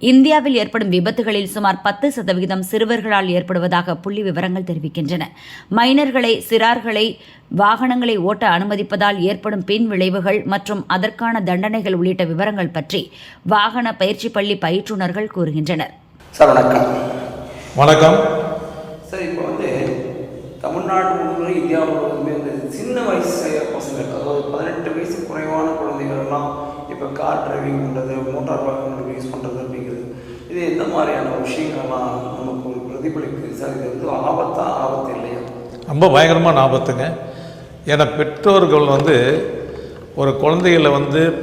இந்தியாவில் ஏற்படும் விபத்துகளில் சுமார் 10% சிறுவர்களால் ஏற்படுவதாக புள்ளி விவரங்கள் தெரிவிக்கின்றன. மைனர்களை, சிறார்களை வாகனங்களை ஓட்ட அனுமதிப்பதால் ஏற்படும் பின் விளைவுகள் மற்றும் அதற்கான தண்டனைகள் உள்ளிட்ட விவரங்கள் பற்றி வாகன பயிற்சி பள்ளி பயிற்றுநர்கள் கூறுகின்றனர். சார் வணக்கம். வணக்கம் சார், இப்போ தமிழ்நாடு முழுவதும் இந்தியா முழுவதுமே சின்ன வயசு பசங்கள், அதாவது 18 வயசு குறைவான குழந்தைகள்லாம் இப்போ கார் டிரைவிங் பண்ணுறது, மோட்டார் வாகனங்கள் யூஸ் பண்ணுறது அப்படிங்கிறது, இது எந்த மாதிரியான விஷயங்கள்லாம் நமக்கு ஒரு பிரதிபலிக்குது சார்? இது ஆபத்து இல்லையா? ரொம்ப பயங்கரமான ஆபத்துங்க. ஏன்னா பெற்றோர்கள் ஒரு குழந்தைகளை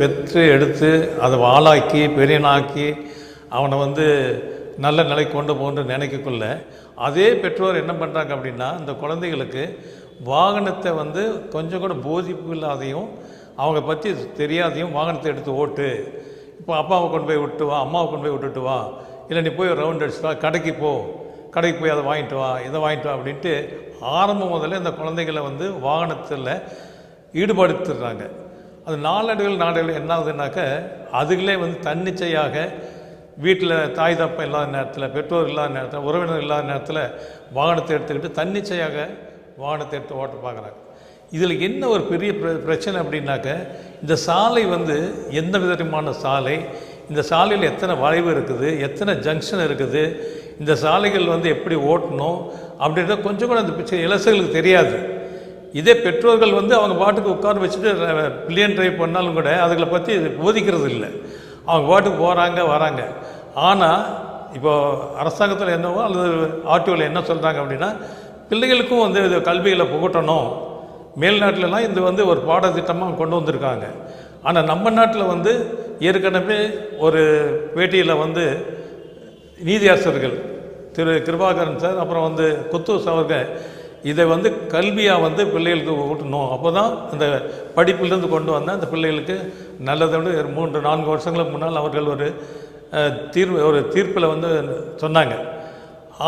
பெற்று எடுத்து அதை வாளாக்கி பெரியனாக்கி அவனை நல்ல நிலை கொண்டு போகணுன்னு நினைக்கக்குள்ள அதே பெற்றோர் என்ன பண்ணுறாங்க அப்படின்னா, இந்த குழந்தைகளுக்கு வாகனத்தை கொஞ்சம் கூட போதிப்பு இல்லாதையும் அவங்க பற்றி தெரியாதையும் வாகனத்தை எடுத்து ஓட்டு, இப்போ அப்பாவை கொண்டு போய் விட்டு வா, அம்மாவை கொண்டு போய் விட்டுட்டு வா, இல்லை நீ போய் ரவுண்ட் அடிச்சுட்டு வா, கடைக்கு போய் அதை வாங்கிட்டு வா, இதை வாங்கிட்டு வா அப்படின்ட்டு ஆரம்பம் முதல்ல இந்த குழந்தைகளை வாகனத்தில் ஈடுபடுத்துடுறாங்க. அது நாளடைவில் என்ன ஆகுதுன்னாக்க, அதுகளே தன்னிச்சையாக வீட்டில் தாய் தப்பம் இல்லாத நேரத்தில், பெற்றோர் இல்லாத நேரத்தில், உறவினர் இல்லாத நேரத்தில் வாகனத்தை எடுத்துக்கிட்டு தன்னிச்சையாக வாகனத்தை எடுத்து ஓட்ட பார்க்குறாங்க. இதில் என்ன ஒரு பெரிய பிரச்சனை அப்படின்னாக்க, இந்த சாலை எந்த விதமான சாலை, இந்த சாலையில் எத்தனை வளைவு இருக்குது, எத்தனை ஜங்ஷன் இருக்குது, இந்த சாலைகள் எப்படி ஓட்டணும் அப்படின்றத கொஞ்சம் கூட அந்த இலசுகளுக்கு தெரியாது. இதே பெற்றோர்கள் அவங்க பாட்டுக்கு உட்கார வச்சுட்டு பில்லியன் ட்ரைவ் பண்ணாலும் கூட அதுகளை பற்றி போதிக்கிறது இல்லை. அவங்க பாட்டுக்கு போகிறாங்க வராங்க. ஆனால் இப்போ அரசாங்கத்தில் என்னவோ அல்லது ஆர்டிஓவில் என்ன சொல்கிறாங்க அப்படின்னா, பிள்ளைகளுக்கும் இது கல்விகளை புகட்டணும், மேல்நாட்டிலலாம் இது ஒரு பாடத்திட்டமாக கொண்டு வந்திருக்காங்க. ஆனால் நம்ம நாட்டில் ஏற்கனவே ஒரு பேட்டியில் நீதியாசர்கள் திரு கிருபாகரன் சார், அப்புறம் குத்தூஸ் அவர்கள் இதை கல்வியாக பிள்ளைகளுக்கு ஊட்டணும், அப்போ தான் அந்த படிப்பிலிருந்து கொண்டு வந்தால் அந்த பிள்ளைகளுக்கு நல்லதை 3-4 வருஷங்களுக்கு முன்னால் அவர்கள் ஒரு தீர்ப்பில் சொன்னாங்க.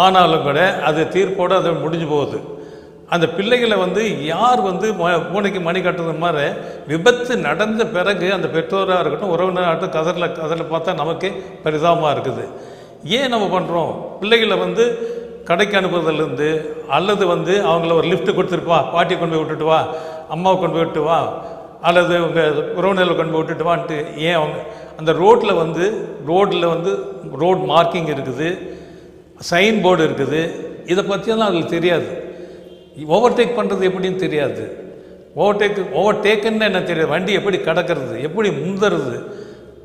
ஆனாலும் கூட அது தீர்ப்போடு அது முடிஞ்சு போகுது. அந்த பிள்ளைகளை யார் பூனைக்கு மணி கட்டுறது மாதிரி விபத்து நடந்த பிறகு அந்த பெற்றோராக இருக்கட்டும், உறவினராக இருக்கட்டும், கதறில் பார்த்தா நமக்கே பரிதாபமாக இருக்குது. ஏன் நம்ம பண்ணுறோம்? பிள்ளைகளை கடைக்கு அனுப்புறதுலேருந்து அல்லது அவங்கள ஒரு லிஃப்ட்டு கொடுத்துருப்பா, பாட்டியை கொண்டு போய் விட்டுட்டு வா, அம்மாவை கொண்டு போய் விட்டு வா, அல்லது உங்கள் உறவினர்களை கொண்டு போய் விட்டுட்டு வான்ட்டு ஏன் அவங்க அந்த ரோட்டில் ரோட் மார்க்கிங் இருக்குது, சைன் போர்டு இருக்குது, இதை பற்றியெல்லாம் அதுக்கு தெரியாது. ஓவர்டேக் பண்ணுறது எப்படின்னு தெரியாது. ஓவர்டேக்குன்னு என்ன தெரியாது, வண்டி எப்படி கடக்கிறது, எப்படி முந்துறது,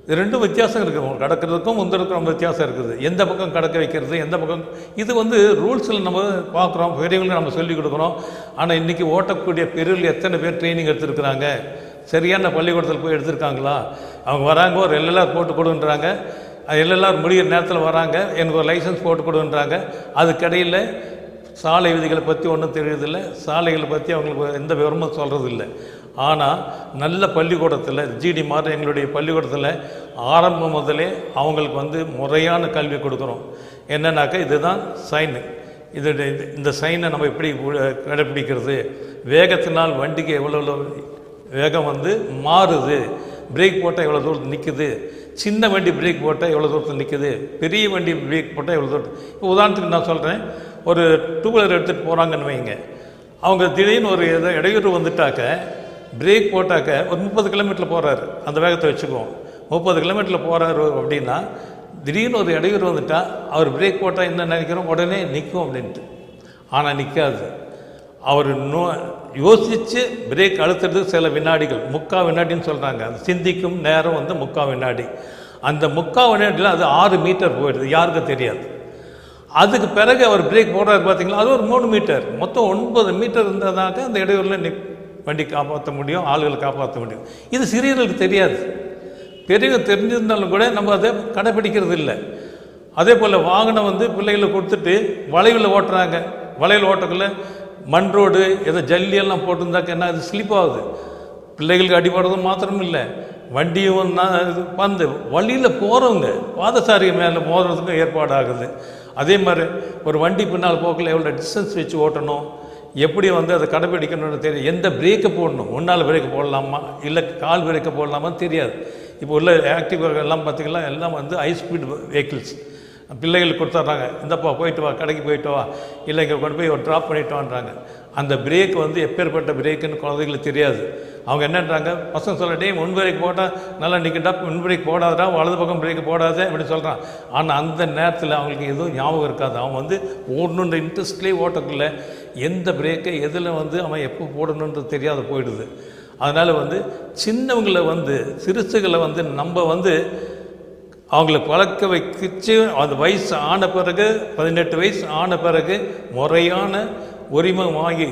இது ரெண்டும் வித்தியாசம் இருக்குது. கடக்கிறதுக்கும் முந்துறதுக்கும் ரொம்ப வித்தியாசம் இருக்குது. எந்த பக்கம் கடக்க வைக்கிறது, எந்த பக்கம், இது ரூல்ஸில் நம்ம பார்க்குறோம், பெரியவங்களை நம்ம சொல்லிக் கொடுக்குறோம். ஆனால் இன்றைக்கி ஓட்டக்கூடிய பெரியவர்கள் எத்தனை பேர் ட்ரைனிங் எடுத்துருக்குறாங்க, சரியான பள்ளிக்கூடத்தில் போய் எடுத்திருக்காங்களா? அவங்க வராங்க, ஒரு எல்எல்ஆர் போட்டு கொடுன்றாங்க, எல்எல்ஆர் முடிகிற நேரத்தில் வராங்க, எனக்கு ஒரு லைசன்ஸ் போட்டு கொடுன்றாங்க. அதுக்கடையில் சாலை விதிகளை பற்றி ஒன்றும் தெரியுதில்லை, சாலைகளை பற்றி அவங்களுக்கு எந்த விவரமும் சொல்கிறது இல்லை. ஆனால் நல்ல பள்ளிக்கூடத்தில் ஜிடி மாதிரி எங்களுடைய பள்ளிக்கூடத்தில் ஆரம்பம் முதலே அவங்களுக்கு முறையான கல்வி கொடுக்குறோம். என்னன்னாக்கா, இதுதான் சைனு, இந்த சைனை நம்ம எப்படி கடைப்பிடிக்கிறது, வேகத்தினால் வண்டிக்கு எவ்வளோ வேகம் மாறுது, பிரேக் போட்டால் எவ்வளோ தூரத்தில் நிற்குது, சின்ன வண்டி பிரேக் போட்டால் எவ்வளோ தூரத்தில் நிற்குது, பெரிய வண்டி பிரேக் போட்டால் எவ்வளோ தூரத்தில். இப்போ உதாரணத்துக்கு நான் சொல்கிறேன், ஒரு 2 வீலர் எடுத்துகிட்டு போகிறாங்கன்னு வைங்க, அவங்க திடீர்னு ஒரு இடையூறு வந்துட்டாக்க, பிரேக் போட்டாக்க ஒரு 30 கிலோமீட்டரில் போகிறாரு, அந்த வேகத்தை வச்சுக்குவோம், 30 கிலோமீட்டரில் போகிறாரு அப்படின்னா, திடீர்னு ஒரு இடையூறு வந்துட்டால் அவர் பிரேக் போட்டால் என்ன நினைக்கிறோம், உடனே நிற்கும் அப்படின்ட்டு. ஆனால் நிற்காது. அவர் யோசித்து பிரேக் அழுத்துறதுக்கு சில வினாடிகள், 3/4 வினாடின்னு சொல்கிறாங்க. அந்த சிந்திக்கும் நேரம் 3/4 வினாடி. அந்த 3/4 வினாடியில் அது 6 மீட்டர் போயிடுது, யாருக்கும் தெரியாது. அதுக்கு பிறகு அவர் பிரேக் போடுறாரு பார்த்தீங்களா, அது ஒரு 3 மீட்டர், மொத்தம் 9 மீட்டர் இருந்ததாக அந்த இடையூறில் வண்டி காப்பாற்ற முடியும், ஆளுகளை காப்பாற்ற முடியும். இது சிறியர்களுக்கு தெரியாது. பெரியவங்க தெரிஞ்சிருந்தாலும் கூட நம்ம அதை கடைப்பிடிக்கிறது இல்லை. அதே போல் வாகனம் பிள்ளைகளை கொடுத்துட்டு வளைவில் ஓட்டுறாங்க. வளைவில் ஓட்டக்குள்ள மண் ரோடு ஏதோ ஜல்லியெல்லாம் போட்டிருந்தாக்க என்ன, அது ஸ்லிப் ஆகுது, பிள்ளைகளுக்கு அடிபடுறதும் மாத்திரம் இல்லை, வண்டியும் வழியில் போகிறவங்க பாதசாரி மேலே மோதுறதுக்கும் ஏற்பாடு ஆகுது. அதே மாதிரி ஒரு வண்டி பின்னால் போக்கில் எவ்வளோ டிஸ்டன்ஸ் வச்சு ஓட்டணும், எப்படி அதை கடைப்பிடிக்கணும்னு தெரியும். எந்த பிரேக்கை போடணும், முன்னால் பிரேக்கை போடலாமா இல்லை கால் பிரேக்கை போடலாமான்னு தெரியாது. இப்போ உள்ள ஆக்டிவ் எல்லாம் பார்த்திங்கன்னா எல்லாம் வந்து ஹை ஸ்பீட் வெஹிக்கிள்ஸ் பிள்ளைகளுக்கு கொடுத்துட்றாங்க, இந்தப்பா போயிட்டு வா, கடைக்கு போயிட்டு வா, இல்லை இங்கே கொண்டு போய் ஒரு ட்ராப் பண்ணிட்டு வான்றாங்க. அந்த பிரேக் வந்து எப்பேற்பட்ட பிரேக்குன்னு குழந்தைகளுக்கு தெரியாது. அவங்க என்னன்றாங்க, பசங்க சொல்ல முன் பிரேக் போட்டால் நல்லா நிற்கட்டா, முன் பிரேக் போடாதா, வலது பக்கம் பிரேக் போடாத அப்படி சொல்கிறான். ஆனால் அந்த நேரத்தில் அவங்களுக்கு எதுவும் ஞாபகம் இருக்காது. அவன் வந்து ஓடணுன்ற இன்ட்ரெஸ்ட்லேயே ஓட்டக்குள்ள எந்த பிரேக்கை எதில் வந்து அவன் எப்போ போடணுன்றது தெரியாத போயிடுது. அதனால் வந்து சின்னவங்களை வந்து சிறுசுகளை வந்து நம்ம வந்து அவங்கள பழக்க வைக்கிச்சு. அந்த வயசு ஆன பிறகு 18 வயசு ஆன பிறகு முறையான உரிமம் வாங்கி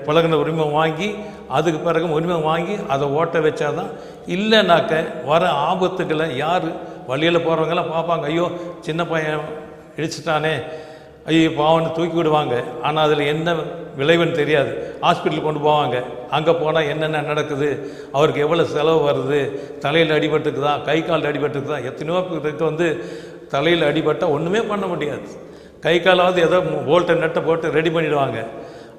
பழகின உரிமம் வாங்கி அதுக்கு பிறகு உரிமம் வாங்கி அதை ஓட்ட வச்சாதான். இல்லைனாக்க வர ஆபத்துக்களை யார் வழியில் போகிறவங்கெல்லாம் பார்ப்பாங்க, ஐயோ சின்ன பையன் இடிச்சிட்டானே, ஐயோ பாவன்னு தூக்கி விடுவாங்க. ஆனால் அதில் என்ன விளைவுன்னு தெரியாது. ஹாஸ்பிட்டலுக்கு கொண்டு போவாங்க, அங்கே போனால் என்னென்ன நடக்குது, அவருக்கு எவ்வளோ செலவு வருது, தலையில் அடிபட்டுக்குதா, கை கால் அடிபட்டுக்குதா. எத்தனையோ பேருக்கு வந்து தலையில் அடிபட்டால் ஒன்றுமே பண்ண முடியாது. கை காலாவது ஏதோ போல்ட்டை நட்டை போட்டு ரெடி பண்ணிவிடுவாங்க.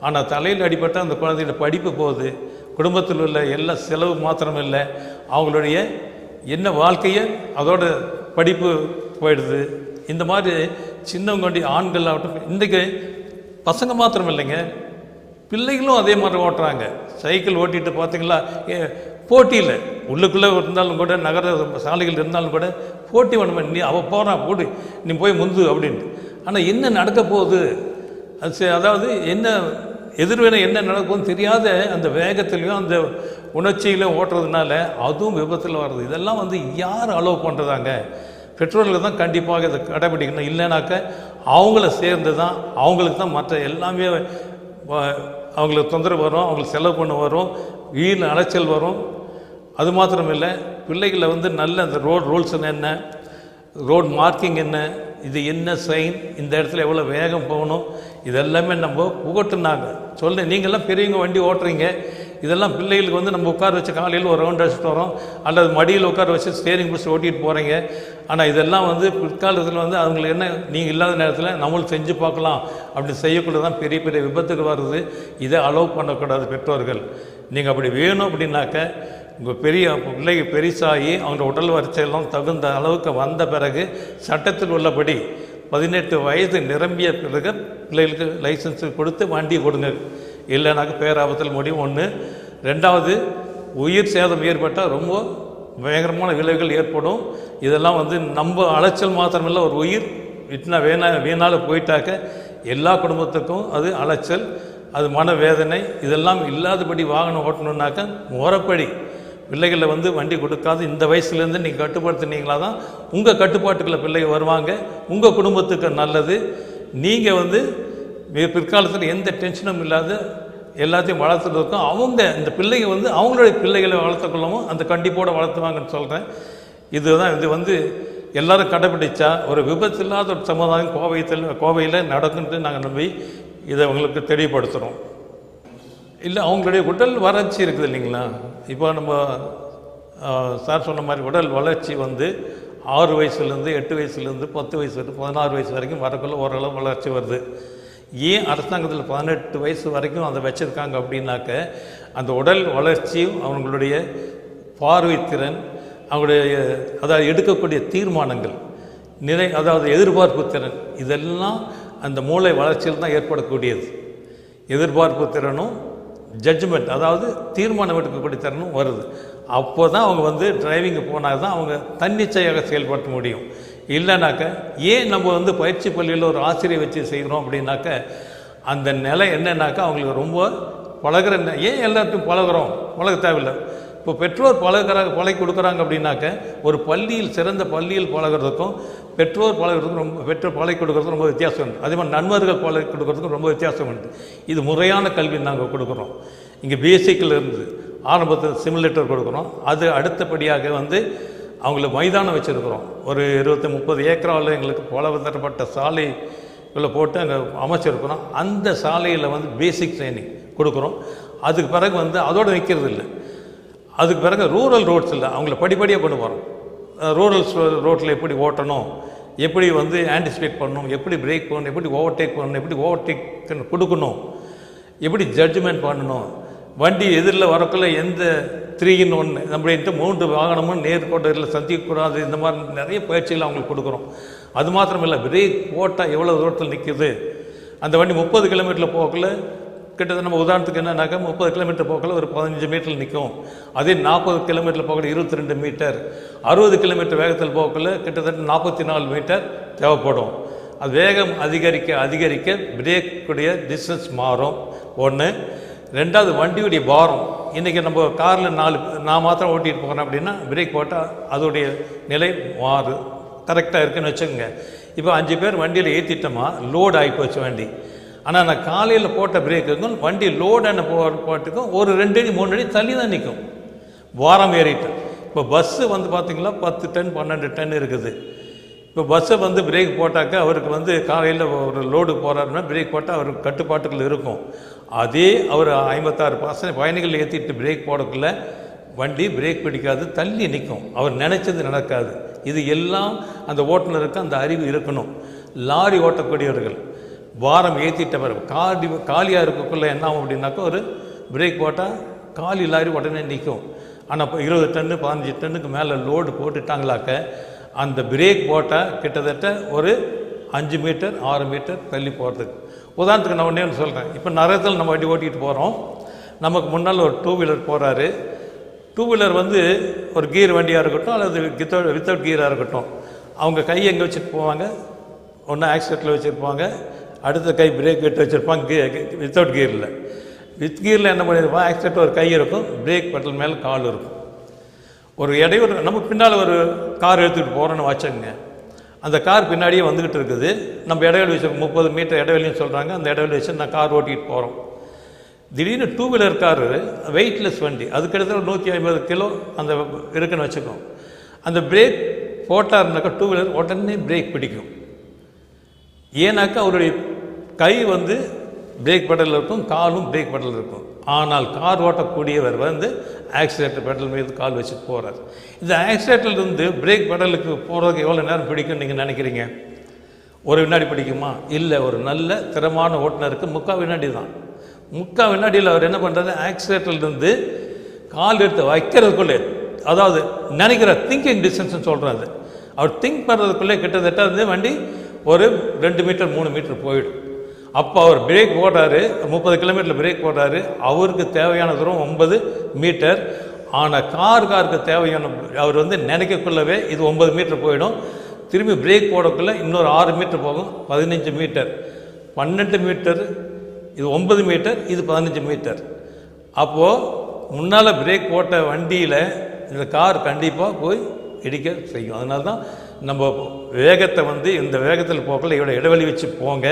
ஆனால் தலையில் அடிபட்டால் அந்த குழந்தையோட படிப்பு போகுது, குடும்பத்தில் உள்ள எல்லா செலவு மாத்திரம் இல்லை, அவங்களுடைய என்ன வாழ்க்கையை அதோட படிப்பு போயிடுது. இந்த மாதிரி சின்னவங்க ஆண்கள் ஆகட்டும், இன்றைக்கு பசங்க மாத்திரம் இல்லைங்க, பிள்ளைகளும் அதே மாதிரி ஓட்டுறாங்க. சைக்கிள் ஓட்டிட்டு பார்த்தீங்களா, போட்டியில் உள்ளுக்குள்ளே இருந்தாலும் கூட, நகர சாலைகள் இருந்தாலும் கூட போட்டி வேணுமே, நீ அவள் போகிறான் போடு, நீ போய் முந்து அப்படின்ட்டு. ஆனால் என்ன நடக்க போகுது, அதாவது என்ன எதிர்வினை என்ன நடக்கும்னு தெரியாத அந்த வேகத்திலையும் அந்த உணர்ச்சியிலையும் ஓட்டுறதுனால அதுவும் விபத்தில் வர்றது. இதெல்லாம் வந்து யார் அலோவ் பண்ணுறதாங்க? பெற்றோர்கள் தான் கண்டிப்பாக இதை கடைபிடிக்கணும். இல்லைனாக்க அவங்கள சேர்ந்து தான் அவங்களுக்கு தான் மற்ற எல்லாமே அவங்களுக்கு தொந்தரவு வரும், அவங்களுக்கு செலவு பண்ண வரும், வீண் அலைச்சல் வரும். அது மாத்திரம் இல்லை, பிள்ளைகளை வந்து நல்ல அந்த ரோட் ரூல்ஸ் என்ன, ரோட் மார்க்கிங் என்ன, இது என்ன சைன், இந்த இடத்துல எவ்வளோ வேகம் போகணும், இதெல்லாமே நம்ம புகட்டுனாங்க. சொல்ல நீங்கள்லாம் பெரியவங்க வண்டி ஓட்டுறீங்க, இதெல்லாம் பிள்ளைகளுக்கு வந்து நம்ம உட்கார வச்சு காலையில் ஒரு ரவுண்ட் அடிச்சுட்டு வரோம், அல்லது மடியில் உட்கார வச்சு ஸ்டேரிங் பிடிச்சி ஓட்டிகிட்டு போகிறீங்க. ஆனால் இதெல்லாம் வந்து பிற்காலத்தில் வந்து அவங்களுக்கு என்ன, நீங்கள் இல்லாத நேரத்தில் நம்மளும் செஞ்சு பார்க்கலாம் அப்படி செய்யக்கூட தான் பெரிய பெரிய விபத்துக்கு வருது. இதை அலோவ் பண்ணக்கூடாது பெற்றோர்கள். நீங்கள் அப்படி வேணும் அப்படின்னாக்க உங்கள் பிள்ளைங்க பெரிசாகி அவங்களோட உடல் வரிசையெல்லாம் தகுந்த அளவுக்கு வந்த பிறகு சட்டத்தில் உள்ளபடி 18 வயது நிரம்பிய பிறகு பிள்ளைகளுக்கு லைசன்ஸ் கொடுத்து வண்டி கொடுங்க. இல்லைனாக்க பேராபத்தில் முடியும். ஒன்று. ரெண்டாவது, உயிர் சேதம் ஏற்பட்டால் ரொம்ப பயங்கரமான விளைவுகள் ஏற்படும். இதெல்லாம் வந்து நம்ம அலைச்சல் மாத்திரமில்லை, ஒரு உயிர் வீணால் போயிட்டாக்க எல்லா குடும்பத்துக்கும் அது அலைச்சல், அது மனவேதனை. இதெல்லாம் இல்லாதபடி வாகனம் ஓட்டணுன்னாக்க முறைப்படி பிள்ளைகளை வந்து வண்டி கொடுக்காது இந்த வயசுலேருந்து நீங்கள் கட்டுப்படுத்தினீங்களா தான் உங்கள் கட்டுப்பாட்டுக்குள்ள பிள்ளைங்க வருவாங்க, உங்கள் குடும்பத்துக்கு நல்லது. நீங்கள் வந்து பிற்காலத்தில் எந்த டென்ஷனும் இல்லாத எல்லாத்தையும் வளர்த்துறதுக்கும் அவங்க இந்த பிள்ளைங்க வந்து அவங்களுடைய பிள்ளைகளை வளர்த்துக்கொள்ளவும் அந்த கண்டிப்போடு வளர்த்துவாங்கன்னு சொல்கிறேன். இதுதான் இது வந்து எல்லோரும் கடைபிடிச்சா ஒரு விபத்து இல்லாத ஒரு சமுதாயம் கோவையில் நடக்குன்ட்டு நாங்கள் நம்பி இதை உங்களுக்கு தெளிவுபடுத்துகிறோம். இல்லை, அவங்களுடைய உடல் வளர்ச்சி இருக்குது இல்லைங்களா. இப்போ நம்ம சார் சொன்ன மாதிரி உடல் வளர்ச்சி வந்து 6 வயசுலேருந்து 8 வயசுலேருந்து 10 வயசு வரைக்கும் 16 வயசு வரைக்கும் வரக்குள்ள ஓரளவு வளர்ச்சி வருது. ஏன் அரசாங்கத்தில் 18 வயசு வரைக்கும் அதை வச்சுருக்காங்க அப்படின்னாக்க அந்த உடல் வளர்ச்சியும் அவங்களுடைய பார்வைத்திறன், அவங்களுடைய அதாவது எடுக்கக்கூடிய தீர்மானங்கள் அதாவது எதிர்பார்ப்பு திறன், இதெல்லாம் அந்த மூளை வளர்ச்சியில் தான் ஏற்படக்கூடியது. எதிர்பார்ப்பு திறனும் ஜட்ஜ்மெண்ட் அதாவது தீர்மானம் எடுக்கக்கூடிய திறனும் வருது. அப்போ தான் அவங்க வந்து டிரைவிங்கு போனால் தான் அவங்க தன்னிச்சையாக செயல்படுத்த முடியும். இல்லைனாக்க ஏன் நம்ம வந்து பயிற்சி பள்ளியில் ஒரு ஆசிரியை வச்சு செய்கிறோம் அப்படின்னாக்க அந்த நிலை என்னன்னாக்கா அவங்களுக்கு ரொம்ப பழகிற, ஏன் எல்லாத்தையும் பழக தேவையில்லை. இப்போ பெற்றோர் பழகி கொடுக்குறாங்க அப்படின்னாக்க ஒரு பள்ளியில் சிறந்த பள்ளியில் பழகிறதுக்கும் பெற்றோர் பழகி கொடுக்குறதுக்கும் ரொம்ப வித்தியாசம் உண்டு. அதே மாதிரி நண்பர்கள் பழகி கொடுக்குறதுக்கும் ரொம்ப வித்தியாசம் உண்டு. இது முறையான கல்வி நாங்கள் கொடுக்குறோம். இங்கே பேசிக்கில் இருந்து ஆரம்பத்தில் சிமுலேட்டர் கொடுக்குறோம். அது அடுத்தபடியாக வந்து அவங்கள மைதானம் வச்சுருக்குறோம். ஒரு 20-30 ஏக்கராவில் எங்களுக்கு பலதரப்பட்ட சாலைகளை போட்டு அங்கே அமைச்சிருக்கிறோம். அந்த சாலையில் வந்து பேசிக் ட்ரைனிங் கொடுக்குறோம். அதுக்கு பிறகு வந்து அதோடு நிற்கிறது இல்லை. அதுக்கு பிறகு ரூரல் ரோட்ஸில் அவங்கள படிப்படியாக கொண்டு போகிறோம். ரூரல் ரோட்டில் எப்படி ஓட்டணும், எப்படி வந்து ஆன்டிசிபேட் பண்ணணும், எப்படி பிரேக் பண்ணணும், எப்படி ஓவர்டேக் பண்ணணும், எப்படி ஓவர்டேக் கொடுக்கணும், எப்படி ஜட்ஜ்மெண்ட் பண்ணணும், வண்டி எதிரில் வரக்குள்ள எந்த 3-in-1 நம்மளுக்கு 3 வாகனமும் நேர்கோட்டில் சந்திக்கக்கூடாது. இந்த மாதிரி நிறைய பயிற்சிகள் அவங்களுக்கு கொடுக்குறோம். அது மாத்திரம் இல்லை, பிரேக் போட்டால் எவ்வளோ தூரத்தில் நிற்குது. அந்த வண்டி 30 கிலோமீட்டரில் போகக்குள்ள கிட்டத்தட்ட நம்ம உதாரணத்துக்கு என்னன்னாக்கா 30 கிலோமீட்டர் போகக்குள்ள ஒரு 15 மீட்டரில் நிற்கும். அதே 40 கிலோமீட்டரில் போகக்குள்ள 22 மீட்டர், 60 கிலோமீட்டர் வேகத்தில் போகக்குள்ள கிட்டத்தட்ட 44 மீட்டர் தேவைப்படும். அது வேகம் அதிகரிக்க அதிகரிக்க பிரேக்குடைய டிஸ்டன்ஸ் மாறும். ஒன்று. ரெண்டாவது, வண்டியுடைய பாரம். இன்றைக்கி நம்ம காரில் நான் மாத்திரம் ஓட்டிகிட்டு போகிறேன் அப்படின்னா பிரேக் போட்டால் அதோடைய நிலை கரெக்டாக இருக்குன்னு வச்சுக்கோங்க. இப்போ 5 பேர் வண்டியில் ஏற்றிட்டோமா, லோடு ஆகிப்போச்சு வண்டி. ஆனால் நான் காலையில் போட்ட பிரேக்குக்கும் வண்டி லோடான போட்டுக்கும் ஒரு 2 அடி 3 அடி தள்ளி தான் நிற்கும், வாரம் ஏறிட்டேன். இப்போ பஸ்ஸு வந்து பார்த்திங்களா 10 டன் 12 டன் இருக்குது. இப்போ பஸ்ஸை வந்து பிரேக் போட்டாக்க அவருக்கு காலையில் ஒரு லோடு போகிறாருன்னா பிரேக் போட்டால் அவருக்கு கட்டுப்பாட்டுக்குள்ள இருக்கும். அதே அவர் 56% பயணிகள் ஏற்றிட்டு பிரேக் போடக்குள்ள வண்டி பிரேக் பிடிக்காது, தள்ளி நிற்கும், அவர் நினச்சது நடக்காது. இது எல்லாம் அந்த ஓட்டுநருக்கு அந்த அறிவு இருக்கணும். லாரி ஓட்டக்கூடியவர்கள் வாரம் ஏற்றிட்டவர் காலியாக இருக்கக்குள்ளே என்ன ஆகும் அப்படின்னாக்கா ஒரு பிரேக் போட்டால் காலி லாரி உடனே நிற்கும். ஆனால் இப்போ 20 டன்னு 15 டன்னுக்கு மேலே லோடு போட்டுட்டாங்களாக்க அந்த பிரேக் போட்டால் கிட்டத்தட்ட ஒரு 5 மீட்டர் 6 மீட்டர் தள்ளி போகிறதுக்கு. உதாரணத்துக்கு நான் ஒன்றே சொல்கிறேன். இப்போ நரகத்தில் நம்ம வண்டி ஓட்டிகிட்டு போகிறோம், நமக்கு முன்னால் ஒரு 2 வீலர் போகிறாரு. 2 வீலர் ஒரு கீர் வண்டியாக இருக்கட்டும் அல்லது வித்தவுட் கீராக இருக்கட்டும், அவங்க கை எங்கே வச்சுட்டு போவாங்க, ஒன்று ஆக்சிடெண்ட்டில் வச்சுருப்பாங்க, அடுத்த கை பிரேக் விட்டு வச்சுருப்பாங்க வித்தவுட் கீரில். வித் கீரில் என்ன பண்ணியிருப்பாங்க, ஆக்சிடெண்ட் ஒரு கை இருக்கும், பிரேக் பெடல் மேலே கால் இருக்கும். ஒரு இடையூறு நம்ம பின்னால் ஒரு கார் எடுத்துகிட்டு போகிறோன்னு வச்சுக்கோங்க, அந்த கார் பின்னாடியே வந்துக்கிட்டு இருக்குது, நம்ம இடைவெளி வச்சு 30 மீட்டர் இடைவெளின்னு சொல்கிறாங்க, அந்த இடைவெளி வச்சு நான் கார் ஓட்டிகிட்டு போகிறோம். திடீர்னு 2 வீலர் காரு வெயிட்லெஸ் வண்டி, அது கிட்டத்தட்ட 150 கிலோ அந்த இருக்குன்னு வச்சுக்கோம். அந்த பிரேக் போட்டாருனாக்கா 2 வீலர் உடனே பிரேக் பிடிக்கும். ஏன்னாக்கா அவருடைய கை பிரேக் பெடலில் இருக்கும், காலும் பிரேக் பெடலில் இருக்கும். ஆனால் கார் ஓட்டக்கூடியவர் ஆக்சிலேட்டர் பெடல் மீது கால் வச்சுட்டு போகிறார். இந்த ஆக்சிலேட்டர்லேருந்து பிரேக் பெடலுக்கு போகிறதுக்கு எவ்வளோ நேரம் பிடிக்கும்னு நீங்கள் நினைக்கிறீங்க? ஒரு வினாடி பிடிக்குமா? இல்லை, ஒரு நல்ல திறமான ஓட்டுநருக்கு 3/4 வினாடி தான். 3/4 வினாடியில் அவர் என்ன பண்ணுறது, ஆக்சிலேட்டர்லேருந்து கால் எடுத்து வைக்கிறதுக்குள்ளே, அதாவது நினைக்கிற திங்கிங் டிஸ்டன்ஸ்னு சொல்கிறாரு, அவர் திங்க் பண்ணுறதுக்குள்ளே கிட்டத்தட்ட வண்டி ஒரு 2 மீட்டர் 3 மீட்டர் போயிடும். அப்போ அவர் பிரேக் போடுறாரு, 30 கிலோமீட்டரில் பிரேக் போடுறாரு, அவருக்கு தேவையான தூரம் 9 மீட்டர். ஆனால் காருக்கு தேவையான அவர் நினைக்கக்குள்ளவே இது 9 மீட்டர் போயிடும். திரும்பி பிரேக் போடக்குள்ள இன்னொரு 6 மீட்டர் போகும், 15 மீட்டர், 12 மீட்டர், இது 9 மீட்டர், இது 15 மீட்டர். அப்போது முன்னால் பிரேக் போட்ட வண்டியில் இந்த கார் கண்டிப்பாக போய் இடிக்க செய்யும். அதனால தான் நம்ம வேகத்தை இந்த வேகத்தில் போகக்குள்ள இவ்வளோ இடைவெளி வச்சு போங்க,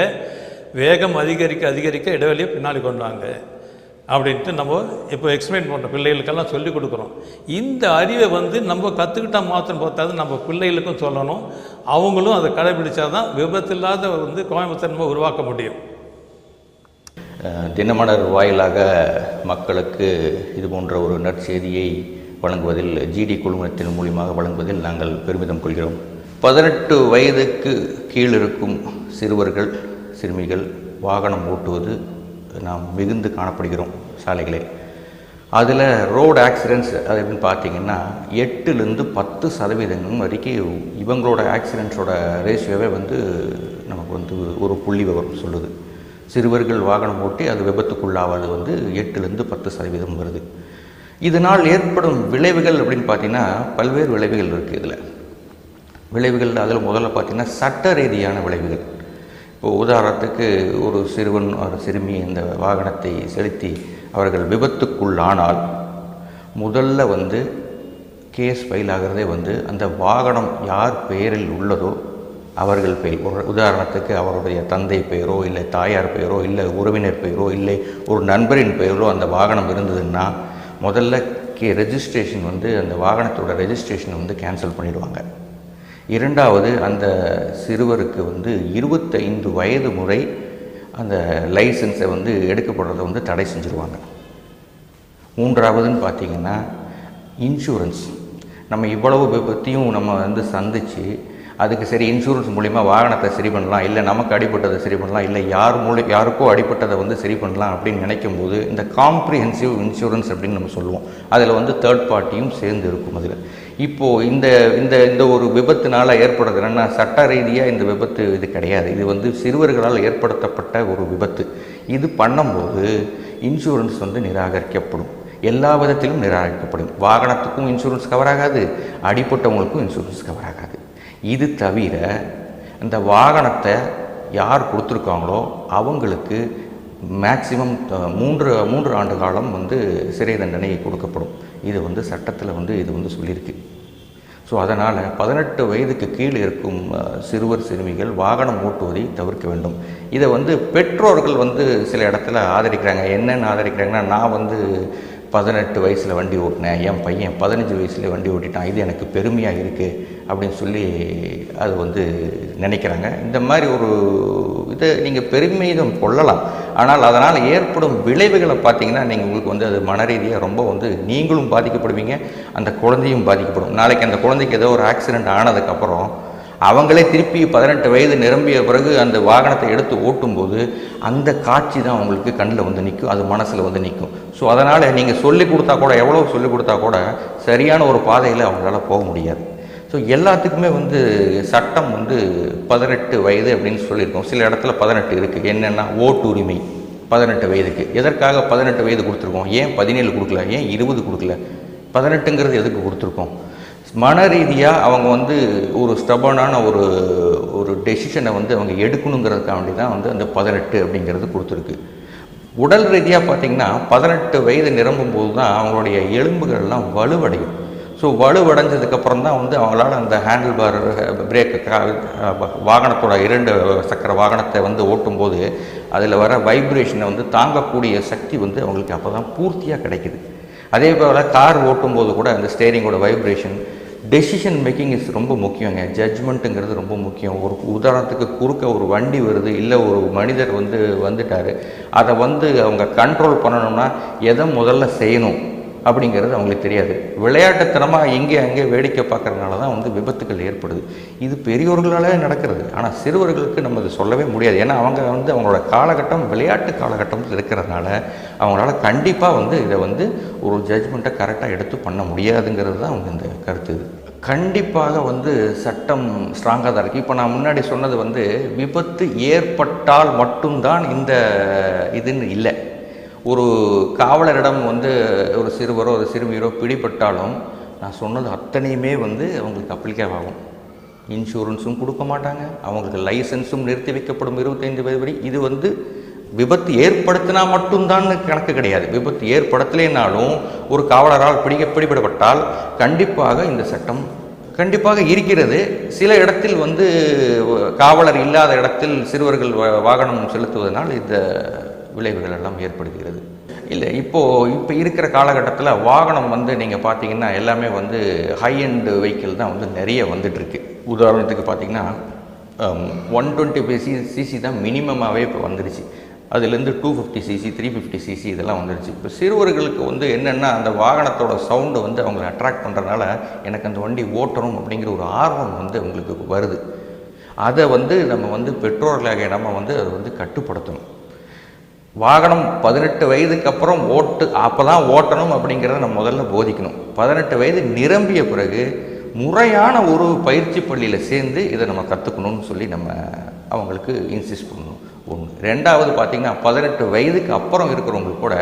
வேகம் அதிகரிக்க அதிகரிக்க இடைவெளியை பின்னாடி கொண்டாங்க அப்படின்ட்டு நம்ம இப்போ எக்ஸ்பிளைன் பண்ணுற பிள்ளைகளுக்கெல்லாம் சொல்லிக் கொடுக்குறோம். இந்த அறிவை நம்ம கற்றுக்கிட்டால் மாத்திரம் பார்த்தாது, நம்ம பிள்ளைகளுக்கும் சொல்லணும், அவங்களும் அதை கடைபிடிச்சா தான் விபத்தில்லாத கோயம்புத்தூர் நம்ம உருவாக்க முடியும். தினமலர் வாயிலாக மக்களுக்கு இது போன்ற ஒரு நற்செய்தியை வழங்குவதில் ஜிடி குழுமத்தின் மூலியமாக வழங்குவதில் நாங்கள் பெருமிதம் கொள்கிறோம். 18 வயதுக்கு கீழ் இருக்கும் சிறுவர்கள் சிறுமிகள் வாகனம் ஓட்டுவது நாம் மிகுந்து காணப்படுகிறோம் சாலைகளில். அதில் ரோடு ஆக்சிடெண்ட்ஸ் அப்படின்னு பார்த்திங்கன்னா 8லேருந்து 10% வரைக்கும் இவங்களோட ஆக்சிடெண்ட்ஸோட ரேஷியோவே நமக்கு ஒரு புள்ளி விவரம் சொல்லுது. சிறுவர்கள் வாகனம் ஓட்டி அது விபத்துக்குள்ளாவது 8லேருந்து 10% வருது. இதனால் ஏற்படும் விளைவுகள் அப்படின்னு பார்த்திங்கன்னா பல்வேறு விளைவுகள் இருக்குது. இதில் விளைவுகள் அதில் முதல்ல பார்த்திங்கன்னா சட்ட ரீதியான விளைவுகள். இப்போ உதாரணத்துக்கு ஒரு சிறுவன் ஒரு சிறுமி இந்த வாகனத்தை செலுத்தி அவர்கள் விபத்துக்குள்ளானால் முதல்ல கேஸ் ஃபைல் ஆகிறதே அந்த வாகனம் யார் பெயரில் உள்ளதோ அவர்கள் பெயர். உதாரணத்துக்கு அவருடைய தந்தை பெயரோ இல்லை தாயார் பெயரோ இல்லை உறவினர் பெயரோ இல்லை ஒரு நண்பரின் பெயரோ அந்த வாகனம் இருந்ததுன்னா முதல்ல ரெஜிஸ்ட்ரேஷன் அந்த வாகனத்தோட ரெஜிஸ்ட்ரேஷன் கேன்சல் பண்ணிடுவாங்க. இரண்டாவது, அந்த சிறுவருக்கு 25 வயது முறை அந்த லைசன்ஸை எடுக்கப்படுறதை தடை செஞ்சுருவாங்க. மூன்றாவதுன்னு பார்த்திங்கன்னா இன்சூரன்ஸ். நம்ம இவ்வளவு விபத்தையும் நம்ம சந்தித்து அதுக்கு சரி இன்சூரன்ஸ் மூலிமா வாகனத்தை சரி பண்ணலாம், இல்லை நமக்கு அடிப்பட்டதை சரி பண்ணலாம், இல்லை யாருக்கோ அடிப்பட்டதை வந்து சரி பண்ணலாம் அப்படின்னு நினைக்கும் போது இந்த காம்ப்ரிஹென்சிவ் இன்சூரன்ஸ் அப்படின்னு நம்ம சொல்லுவோம். அதில் வந்து தேர்ட் பார்ட்டியும் சேர்ந்து இருக்கும். அதில் இப்போது இந்த இந்த இந்த ஒரு விபத்தினால் ஏற்படுறது என்னென்னா, சட்ட ரீதியாக இந்த விபத்து இது கிடையாது. இது வந்து சிறுவர்களால் ஏற்படுத்தப்பட்ட ஒரு விபத்து. இது பண்ணும்போது இன்சூரன்ஸ் வந்து நிராகரிக்கப்படும், எல்லா விதத்திலும் நிராகரிக்கப்படும். வாகனத்துக்கும் இன்சூரன்ஸ் கவர் ஆகாது, அடிப்பட்டவங்களுக்கும் இன்சூரன்ஸ் கவர் ஆகாது. இது தவிர இந்த வாகனத்தை யார் கொடுத்துருக்காங்களோ அவங்களுக்கு மேக்சிமம் 3 ஆண்டு காலம் வந்து சிறை தண்டனை கொடுக்கப்படும். இது வந்து சட்டத்தில் வந்து இது வந்து சொல்லியிருக்கு. ஸோ அதனால் 18 வயதுக்கு கீழே இருக்கும் சிறுவர் சிறுமிகள் வாகனம் ஓட்டுவதை தவிர்க்க வேண்டும். இதை வந்து பெற்றோர்கள் வந்து சில இடத்துல ஆதரிக்கிறாங்க. என்னென்னு ஆதரிக்கிறாங்கன்னா, நான் வந்து 18 வயசில் வண்டி ஓட்டினேன், என் பையன் 15 வயசுலேயே வண்டி ஓட்டிட்டான், இது எனக்கு பெருமையாக இருக்குது அப்படின்னு சொல்லி அது வந்து நினைக்கிறாங்க. இந்த மாதிரி ஒரு இதை நீங்கள் பெருமிதம் கொள்ளலாம். ஆனால் அதனால் ஏற்படும் விளைவுகளை பார்த்தீங்கன்னா, நீங்கள் உங்களுக்கு வந்து அது மன ரீதியாக ரொம்ப வந்து நீங்களும் பாதிக்கப்படுவீங்க, அந்த குழந்தையும் பாதிக்கப்படும். நாளைக்கு அந்த குழந்தைக்கு ஏதோ ஒரு ஆக்சிடெண்ட் ஆனதுக்கப்புறம் அவங்களே திருப்பி 18 வயது நிரம்பிய பிறகு அந்த வாகனத்தை எடுத்து ஓட்டும்போது அந்த காட்சி தான் அவங்களுக்கு கண்ணில் வந்து நிற்கும், அது மனசில் வந்து நிற்கும். ஸோ அதனால் நீங்கள் சொல்லிக் கொடுத்தா கூட, எவ்வளோ சொல்லிக் கொடுத்தா கூட சரியான ஒரு பாதையில் அவங்களால போக முடியாது. ஸோ எல்லாத்துக்குமே வந்து சட்டம் வந்து 18 வயது அப்படின்னு சொல்லியிருக்கோம். சில இடத்துல 18 இருக்குது. என்னென்னா ஓட்டுரிமை 18 வயதுக்கு. எதற்காக 18 வயது கொடுத்துருக்கோம்? ஏன் 17 கொடுக்கல? ஏன் 20 கொடுக்கல? 18ங்கிறது எதுக்கு கொடுத்துருக்கோம்? மன ரீதியாக அவங்க வந்து ஒரு ஸ்டபனான ஒரு டெசிஷனை வந்து அவங்க எடுக்கணுங்கிறதுக்காண்டி தான் வந்து அந்த 18 அப்படிங்கிறது கொடுத்துருக்கு. உடல் ரீதியாக பார்த்திங்கன்னா 18 வயது நிரம்பும் போது தான் அவங்களுடைய எலும்புகள்லாம் வலுவடையும். ஸோ வலுவடைஞ்சதுக்கப்புறம் தான் வந்து அவங்களால அந்த ஹேண்டில் பார், பிரேக், வாகனத்தோட 2 சக்கர வாகனத்தை வந்து ஓட்டும்போது அதில் வர வைப்ரேஷனை வந்து தாங்கக்கூடிய சக்தி வந்து அவங்களுக்கு அப்போ தான் பூர்த்தியாக கிடைக்குது. அதே போல் கார் ஓட்டும்போது கூட அந்த ஸ்டேரிங்கோட வைப்ரேஷன், டெசிஷன் மேக்கிங் இஸ் ரொம்ப முக்கியங்க. ஜட்ஜ்மெண்ட்டுங்கிறது ரொம்ப முக்கியம். ஒரு உதாரணத்துக்கு குறுக்க ஒரு வண்டி வருது, இல்லை ஒரு மனிதர் வந்துட்டார், அதை வந்து அவங்க கண்ட்ரோல் பண்ணணும்னா எதை முதல்ல செய்யணும் அப்படிங்கிறது அவங்களுக்கு தெரியாது. விளையாட்டுத்தனமாக எங்கே அங்கே வேடிக்கை பார்க்குறதுனால தான் வந்து விபத்துக்கள் ஏற்படுது. இது பெரியோர்களாலே நடக்கிறது. ஆனால் சிறுவர்களுக்கு நம்ம இதை சொல்லவே முடியாது. ஏன்னா அவங்க வந்து அவங்களோட காலகட்டம் விளையாட்டு காலகட்டத்தில் இருக்கிறதுனால அவங்களால கண்டிப்பாக வந்து இதை வந்து ஒரு ஜட்ஜ்மெண்ட்டை கரெக்டாக எடுத்து பண்ண முடியாதுங்கிறது தான் அவங்க இந்த கருத்து. இது கண்டிப்பாக வந்து சட்டம் ஸ்ட்ராங்காக தான் இருக்குது. இப்போ நான் முன்னாடி சொன்னது வந்து விபத்து ஏற்பட்டால் மட்டும்தான் இந்த இதுன்னு இல்லை. ஒரு காவலரிடம் வந்து ஒரு சிறுவரோ ஒரு சிறுமியரோ பிடிபட்டாலும் நான் சொன்னது அத்தனையுமே வந்து அவங்களுக்கு அப்ளிகேட் ஆகும். இன்சூரன்ஸும் கொடுக்க மாட்டாங்க, அவங்களுக்கு லைசன்ஸும் நிறுத்தி வைக்கப்படும் 25 வயது வரை. இது வந்து விபத்து ஏற்படுத்தினா மட்டும்தான் கணக்கு கிடையாது. விபத்து ஏற்படுத்தலைனாலும் ஒரு காவலரால் பிடிபடப்பட்டால் கண்டிப்பாக இந்த சட்டம் கண்டிப்பாக இருக்கிறது. சில இடத்தில் வந்து காவலர் இல்லாத இடத்தில் சிறுவர்கள் வாகனம் செலுத்துவதனால் இந்த விளைவுகள் எல்லாம் ஏற்படுகிறது. இல்லை இப்போ இருக்கிற காலகட்டத்தில் வாகனம் வந்து நீங்கள் பார்த்தீங்கன்னா எல்லாமே வந்து ஹை அண்ட் வெஹிக்கிள் தான் வந்து நிறைய வந்துட்டுருக்கு. உதாரணத்துக்கு பார்த்தீங்கன்னா 125 cc தான் மினிமமாகவே இப்போ வந்துடுச்சு. அதுலேருந்து 250 cc 350 cc இதெல்லாம் வந்துடுச்சு. இப்போ சிறுவர்களுக்கு வந்து என்னென்னா அந்த வாகனத்தோட சவுண்டு வந்து அவங்களை அட்ராக்ட் பண்ணுறதுனால எனக்கு அந்த வண்டி ஓட்டணும் அப்படிங்கிற ஒரு ஆர்வம் வந்து அவங்களுக்கு வருது. அதை வந்து நம்ம வந்து பெற்றோர்களாக நம்ம வந்து அதை வந்து கட்டுப்படுத்தணும். வாகனம் 18 வயதுக்கு அப்புறம் அப்போ தான் ஓட்டணும் அப்படிங்கிறத நம்ம முதல்ல போதிக்கணும். 18 வயது நிரம்பிய பிறகு முறையான ஒரு பயிற்சி பள்ளியில் சேர்ந்து இதை நம்ம கற்றுக்கணும்னு சொல்லி நம்ம அவங்களுக்கு இன்சிஸ்ட் பண்ணணும். ஒன்று. ரெண்டாவது பார்த்திங்கன்னா 18 வயதுக்கு அப்புறம் இருக்கிறவங்களுக்கு கூட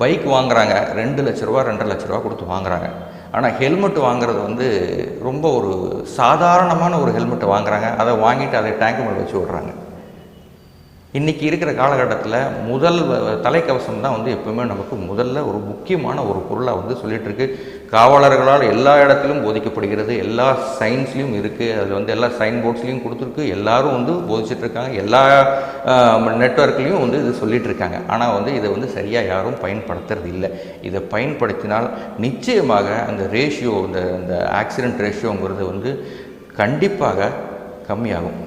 பைக் வாங்குகிறாங்க, 2 லட்ச ரூபா 2.5 லட்ச ரூபா கொடுத்து வாங்குகிறாங்க. ஆனால் ஹெல்மெட் வாங்குறது வந்து ரொம்ப ஒரு சாதாரணமான ஒரு ஹெல்மெட்டை வாங்குகிறாங்க. அதை வாங்கிட்டு அதை டேங்க் மேலே வச்சு விட்றாங்க. இன்றைக்கி இருக்கிற காலகட்டத்தில் முதல் தலைக்கவசம் தான் வந்து எப்பவுமே நமக்கு முதல்ல ஒரு முக்கியமான ஒரு பொருளாக வந்து சொல்லிகிட்ருக்கு. காவலர்களால் எல்லா இடத்திலும் போதிக்கப்படுகிறது, எல்லா சயின்ஸ்லேயும் இருக்குது. அது வந்து எல்லா சைன் போர்ட்ஸ்லேயும் கொடுத்துருக்கு, எல்லோரும் வந்து போதிச்சிட்ருக்காங்க, எல்லா நெட்வொர்க்லேயும் வந்து இது சொல்லிகிட்ருக்காங்க. ஆனால் வந்து இதை வந்து சரியாக யாரும் பயன்படுத்துறது இல்லை. இதை பயன்படுத்தினால் நிச்சயமாக அந்த ரேஷியோ, இந்த ஆக்சிடெண்ட் ரேஷியோங்கிறது வந்து கண்டிப்பாக கம்மியாகும்.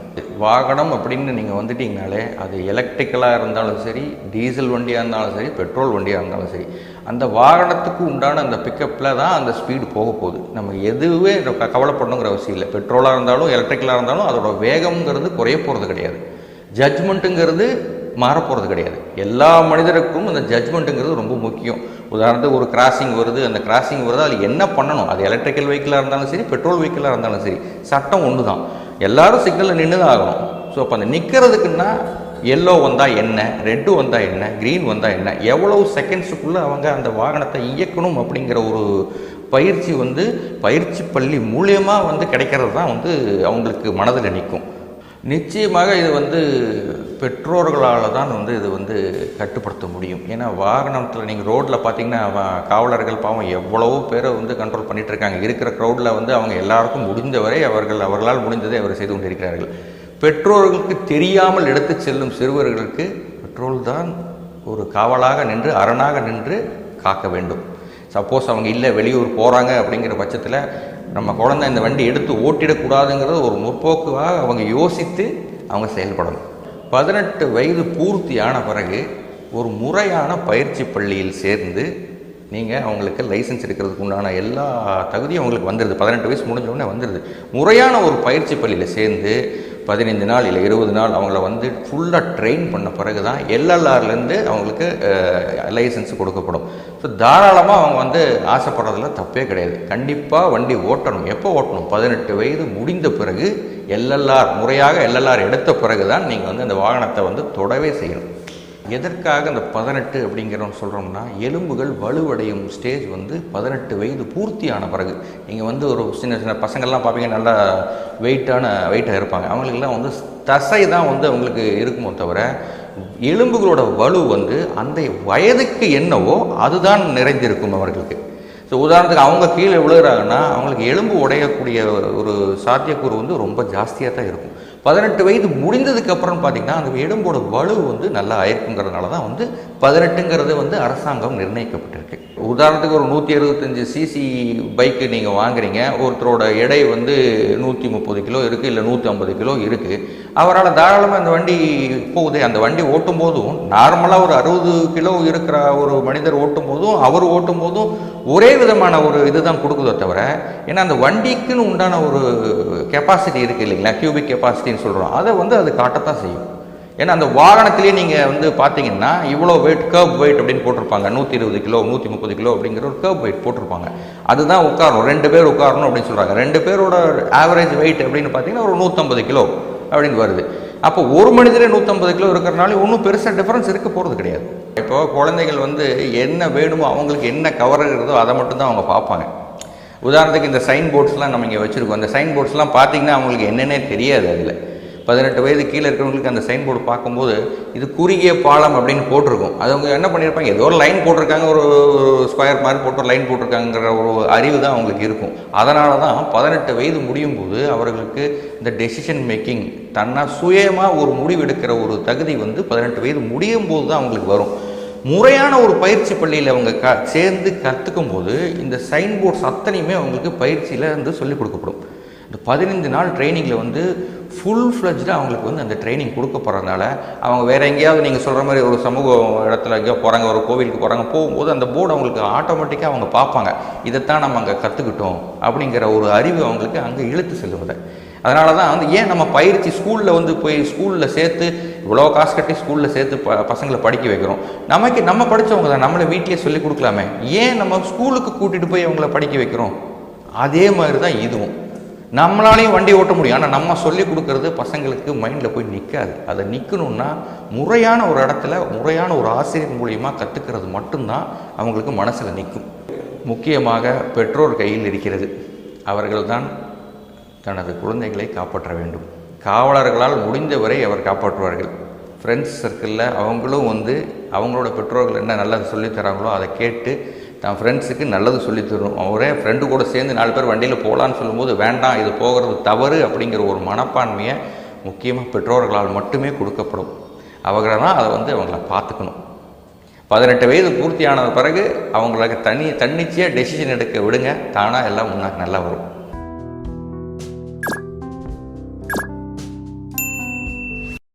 வாகனம் அப்படின்னு நீங்கள் வந்துட்டிங்கனாலே அது எலக்ட்ரிக்கலாக இருந்தாலும் சரி, டீசல் வண்டியாக இருந்தாலும் சரி, பெட்ரோல் வண்டியாக இருந்தாலும் சரி, அந்த வாகனத்துக்கு உண்டான அந்த பிக்கப்பில் தான் அந்த ஸ்பீடு போக போகுது. நம்ம எதுவே கவலைப்படணுங்கிற அவசியம் இல்லை. பெட்ரோலாக இருந்தாலும் எலக்ட்ரிக்கலாக இருந்தாலும் அதோட வேகம்ங்கிறது குறைய போகிறது கிடையாது. ஜட்ஜ்மெண்ட்டுங்கிறது மாறப்போகிறது கிடையாது. எல்லா மனிதருக்கும் அந்த ஜட்ஜ்மெண்ட்டுங்கிறது ரொம்ப முக்கியம். உதாரணத்துக்கு ஒரு கிராசிங் வருது, அந்த கிராசிங் வருது, அதில் என்ன பண்ணணும், அது எலக்ட்ரிக்கல் வெஹிக்கிளாக இருந்தாலும் சரி, பெட்ரோல் வெஹிக்கிளாக இருந்தாலும் சரி, சட்டம் ஒன்று தான். எல்லாரும் சிக்னலில் நின்று தான் ஆகணும். ஸோ அப்போ அந்த நிற்கிறதுக்குன்னா எல்லோ வந்தால் என்ன, ரெட்டு வந்தால் என்ன, க்ரீன் வந்தால் என்ன, எவ்வளவு செகண்ட்ஸுக்குள்ளே அவங்க அந்த வாகனத்தை இயக்கணும் அப்படிங்கிற ஒரு பயிற்சி பள்ளி மூலியமாக கிடைக்கிறது தான் அவங்களுக்கு மனதில் நிற்கும். நிச்சயமாக இது பெற்றோர்களால் தான் இது கட்டுப்படுத்த முடியும். ஏன்னா வாகனத்தில் நீங்கள் ரோட்டில் பார்த்தீங்கன்னா காவலர்கள் பாவம் எவ்வளவோ பேரை கண்ட்ரோல் பண்ணிகிட்டு இருக்காங்க. இருக்கிற க்ரௌடில் அவங்க எல்லாருக்கும் முடிந்தவரை அவர்களால் முடிந்ததை அவர் செய்து கொண்டிருக்கிறார்கள். பெற்றோர்களுக்கு தெரியாமல் எடுத்து செல்லும் சிறுவர்களுக்கு பெற்றோர் தான் ஒரு காவலாக நின்று அரணாக நின்று காக்க வேண்டும். சப்போஸ் அவங்க இல்லை வெளியூர் போகிறாங்க அப்படிங்கிற பட்சத்தில் நம்ம குழந்தை இந்த வண்டி எடுத்து ஓட்டிடக்கூடாதுங்கிறது ஒரு முற்போக்காக அவங்க யோசித்து அவங்க செயல்படணும். 18 வயது பூர்த்தியான பிறகு ஒரு முறையான பயிற்சி பள்ளியில் சேர்ந்து நீங்கள் அவங்களுக்கு லைசன்ஸ் எடுக்கிறதுக்கு உண்டான எல்லா தகுதியும் அவங்களுக்கு வந்துடுது. 18 வயசு முடிஞ்சோடனே வந்துடுது. முறையான ஒரு பயிற்சி பள்ளியில் சேர்ந்து 15 நாள் இல்லை 20 நாள் அவங்கள ஃபுல்லாக ட்ரெயின் பண்ண பிறகு தான் எல்எல்ஆர்லேருந்து அவங்களுக்கு லைசன்ஸ் கொடுக்கப்படும். ஸோ தாராளமாக அவங்க ஆசைப்படுறதுல தப்பே கிடையாது. கண்டிப்பாக வண்டி ஓட்டணும். எப்போ ஓட்டணும்? 18 வயது முடிந்த பிறகு முறையாக எல்எல்ஆர் எடுத்த பிறகு தான் நீங்கள் அந்த வாகனத்தை தொடவே செய்யணும். எதற்காக அந்த 18 அப்படிங்கிறோன்னு சொல்கிறோம்னா, எலும்புகள் வலுவடையும் ஸ்டேஜ் 18 வயது பூர்த்தியான பிறகு. நீங்கள் ஒரு சின்ன சின்ன பசங்கள்லாம் பார்ப்பீங்க, நல்லா வெயிட்டாக இருப்பாங்க. அவங்களுக்கெல்லாம் தசை தான் அவங்களுக்கு இருக்குமோ தவிர எலும்புகளோட வலு அந்த வயதுக்கு என்னவோ அதுதான் நிறைந்திருக்கும் அவர்களுக்கு. ஸோ உதாரணத்துக்கு அவங்க கீழே விழுகிறாங்கன்னா அவங்களுக்கு எலும்பு உடையக்கூடிய ஒரு சாத்தியக்கூறு ரொம்ப ஜாஸ்தியாக தான் இருக்கும். 18 வயது முடிந்ததுக்கப்புறம் பார்த்திங்கன்னா அந்த எலும்போட வலு நல்லா ஆயிருக்குங்கிறதுனால தான் 18ங்கிறது அரசாங்கம் நிர்ணயிக்கப்பட்டிருக்கு. உதாரணத்துக்கு ஒரு 175 சிசி பைக்கு நீங்கள் வாங்குறீங்க, ஒருத்தரோட எடை 130 கிலோ இருக்குது, இல்லை 150 கிலோ இருக்குது. அவரால் தாராளமாக அந்த வண்டி போகுது. அந்த வண்டி ஓட்டும் போதும் நார்மலாக ஒரு 60 கிலோ இருக்கிற ஒரு மனிதர் ஓட்டும் போதும் அவர் ஓட்டும் போதும் ஒரே விதமான ஒரு இதுதான் கொடுக்குதோ தவிர, ஏன்னா அந்த வண்டிக்குன்னு உண்டான ஒரு கெப்பாசிட்டி இருக்குது இல்லைங்களா, கியூபிக் கெப்பாசிட்டின்னு சொல்கிறோம், அதை அது காட்டத்தான் செய்யும். ஏன்னா அந்த வாகனத்திலேயே நீங்கள் பார்த்தீங்கன்னா இவ்வளோ வெயிட், கர்ப் வெயிட் அப்படின்னு போட்டிருப்பாங்க. 120 கிலோ 130 கிலோ அப்படிங்கிற ஒரு கர்ப் வெயிட் போட்டிருப்பாங்க. அதுதான் உட்காரணும், 2 பேர் உட்காரணும் அப்படின்னு சொல்கிறாங்க. 2 பேரோட ஆவரேஜ் வெயிட் அப்படின்னு பார்த்தீங்கன்னா ஒரு 150 கிலோ அப்படின்னு வருது. அப்போ ஒரு மனிதரே 150 கிலோ இருக்கிறனால ஒன்றும் பெருசாக டிஃப்ரென்ஸ் இருக்க போகிறது கிடையாது. இப்போ குழந்தைகள் என்ன வேணுமோ, அவங்களுக்கு என்ன கவருகிறதோ அதை மட்டும்தான் அவங்க பார்ப்பாங்க. உதாரணத்துக்கு இந்த சைன் போர்ட்ஸ்லாம் நம்ம இங்கே வச்சுருக்கோம். அந்த சைன் போர்ட்ஸ்லாம் பார்த்திங்கன்னா அவங்களுக்கு என்னென்னே தெரியாது. அதில் 18 வயது கீழே இருக்கிறவங்களுக்கு அந்த சைன் போர்டு பார்க்கும்போது இது குறுகிய பாலம் அப்படின்னு போட்டிருக்கும். அது அவங்க என்ன பண்ணியிருப்பாங்க, ஏதோ ஒரு லைன் போட்டிருக்காங்க, ஒரு ஸ்கொயர் மாதிரி போட்டு ஒரு லைன் போட்டிருக்காங்கிற ஒரு அறிவு தான் அவங்களுக்கு இருக்கும். அதனால தான் 18 வயது முடியும் போது அவர்களுக்கு இந்த டெசிஷன் மேக்கிங், சுயமாக ஒரு முடிவு எடுக்கிற ஒரு தகுதி 18 வயது முடியும் போது தான் அவங்களுக்கு வரும். முறையான ஒரு பயிற்சி பள்ளியில் அவங்க சேர்ந்து கற்றுக்கும் போது இந்த சைன் போர்ட்ஸ் அத்தனையுமே அவங்களுக்கு பயிற்சியில் சொல்லிக் கொடுக்கப்படும். இந்த 15 நாள் ட்ரைனிங்கில் ஃபுல் ஃப்ளெஜ்டாக அவங்களுக்கு அந்த ட்ரைனிங் கொடுக்கப்படுறதுனால அவங்க வேறு எங்கேயாவது நீங்கள் சொல்கிற மாதிரி ஒரு சமூக இடத்துல எங்கேயோ போகிறாங்க, ஒரு கோவிலுக்கு போகிறாங்க, போகும்போது அந்த போர்டு அவங்களுக்கு ஆட்டோமேட்டிக்காக அவங்க பார்ப்பாங்க, இதைத்தான் நம்ம அங்கே கற்றுக்கிட்டோம் அப்படிங்கிற ஒரு அறிவு அவங்களுக்கு அங்கே இழுத்து செல்லுவதை. அதனால தான் ஏன் நம்ம பயிற்சி ஸ்கூலில் போய் ஸ்கூலில் சேர்த்து இவ்வளோ காசு கட்டி ஸ்கூலில் சேர்த்து பசங்களை படிக்க வைக்கிறோம். நம்ம படித்தவங்க தான், நம்மளை வீட்டிலே சொல்லிக் கொடுக்கலாமே, ஏன் நம்ம ஸ்கூலுக்கு கூட்டிகிட்டு போய் அவங்கள படிக்க வைக்கிறோம்? அதே மாதிரி தான் இதுவும். நம்மளாலையும் வண்டி ஓட்ட முடியும், ஆனால் நம்ம சொல்லிக் கொடுக்கறது பசங்களுக்கு மைண்டில் போய் நிற்காது. அதை நிற்கணுன்னா முறையான ஒரு இடத்துல முறையான ஒரு ஆசிரியர் மூலியமாக கற்றுக்கிறது மட்டும்தான் அவங்களுக்கு மனசில் நிற்கும். முக்கியமாக பெற்றோர் கையில் இருக்கிறது. அவர்கள்தான் தனது குழந்தைகளை காப்பாற்ற வேண்டும். காவலர்களால் முடிந்தவரை அவர் காப்பாற்றுவார்கள். ஃப்ரெண்ட்ஸ் சர்க்கிளில் அவங்களும் அவங்களோட பெற்றோர்கள் என்ன நல்லது சொல்லித்தராங்களோ அதை கேட்டு தான் ஃப்ரெண்ட்ஸுக்கு நல்லது சொல்லித்தரும். அவரே ஃப்ரெண்டு கூட சேர்ந்து 4 பேர் வண்டியில் போகலான்னு சொல்லும்போது வேண்டாம், இது போகிறது தவறு அப்படிங்கிற ஒரு மனப்பான்மையை முக்கியமாக பெற்றோர்களால் மட்டுமே கொடுக்கப்படும். அவங்கள தான் அதை அவங்கள பார்த்துக்கணும். 18 வயது பூர்த்தியான பிறகு அவங்களுக்கு தன்னிச்சையாக டெசிஷன் எடுக்க விடுங்க. தானாக எல்லாம் முன்னாடி நல்லா வரும்.